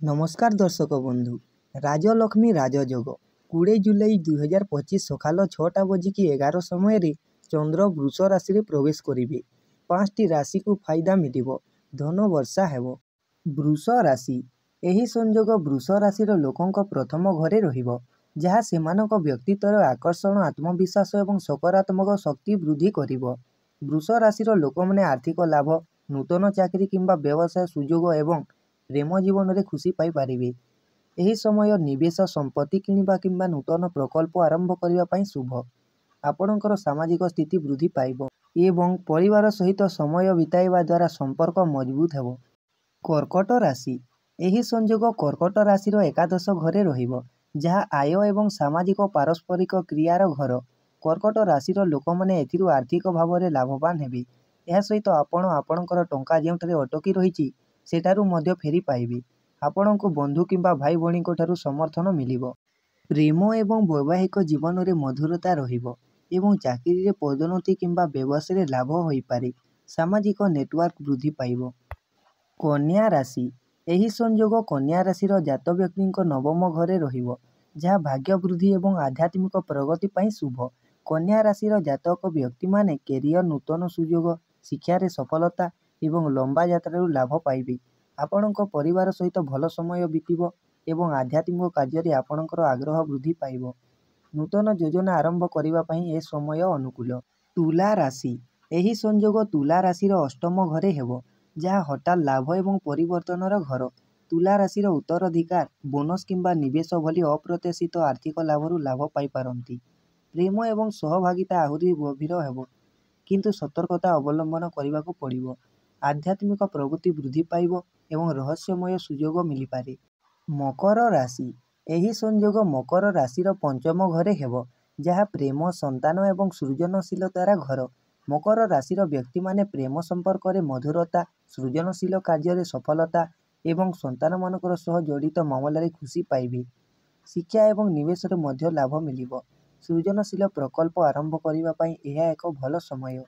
नमस्कार दर्शक बंधु राजलक्ष्मी राजयोग 20 जुलाई 2025 सकाल 6टा बजिकी 11 समय चंद्र वृष राशि में प्रवेश करेंगे। 5टी राशि को फायदा मिलिबो, धन वर्षा हेबो। वृष राशि एही संयोग वृष राशि लोकों प्रथम घरे रहिबो, जहाँ सेमानक व्यक्तित्वर आकर्षण, आत्मविश्वास और सकारात्मक शक्ति वृद्धि करिबो। वृष राशि लोक मैंने आर्थिक लाभ, नूतन चाकरी किंबा व्यवसाय सुजोग एवं प्रेम जीवन में खुशी पाई पारिबे। एही समय निवेश, संपत्ति किनिबा किंबा नूतन प्रकल्प आरंभ करिबा पई शुभ। आपणकर सामाजिक स्थिति वृद्धि पाइबो एवं परिवार सहित समय बिताइबा द्वारा संपर्क मजबूत हेबो। कर्कट राशि एही संयोग कर्कट राशि एकादश घरे रहिबो, जहाँ आय एवं सामाजिक पारस्परिक क्रियार घर। कर्कट राशि लोक मैंने एथिरु आर्थिक भाव में लाभवान हेबे। यह सहित आपणकर टंका जेउठारे अटकी रहिछि सेठारु मध्य फेरी पाइबे। आपणको बंधु किंबा भाई भणी ठारू समर्थन मिलिबो। प्रेम एवं वैवाहिक जीवन में मधुरता रहिबो एवं चाकरी रे पदोन्नति किंबा व्यवसाय लाभ होई पारे। सामाजिक नेटवर्क वृद्धि पाइबो। कन्या राशि एही संयोग कन्या राशि जात व्यक्ति नवम घरे रहिबो, जहाँ भाग्य वृद्धि एवं आध्यात्मिक प्रगति पाई शुभ। कन्या राशि जातक व्यक्ति माने कैरियर, नूतन सुजोग, शिक्षा रे सफलता एवं लंबा यात्रा लाभ पाइबे। आपणक परिवार सहित भल समय बीतिबो एवं आध्यात्मिक कार्य आपणकर आग्रह वृद्धि पाइबो। नूतन योजना आरंभ करिबा पई ए समय अनुकूल। तुला राशि एही संयोग तुला राशि अष्टम घरे हेबो, जहाँ हठात लाभ एवं परिवर्तनर घर। तुला राशि उत्तराधिकार, बोनस किंबा निवेश भली अप्रत्याशित आर्थिक लाभरू लाभ पाई पारंती। प्रेम एवं सहभागिता आहुरी गभीर हेबो, किंतु सतर्कता अवलंबन करने पड़िबो। आध्यात्मिक प्रवृत्ति वृद्धि पाइबो एवं रहस्यमय सुजोग मिली पारे। मकर राशि एही संयोग मकर राशिर पंचम घरे हेबो, जहाँ प्रेम, संतान एवं सृजनशीलतार घर। मकर राशिर व्यक्ति माने प्रेम संपर्क में मधुरता, सृजनशील कार्य सफलता एवं संतान मानकर सह जड़ित मामलें खुशी पाइबे। शिक्षा एवं निवेश मध्य लाभ मिलिबो। सृजनशील प्रकल्प आरंभ करिबा पई एहा एक भल समय।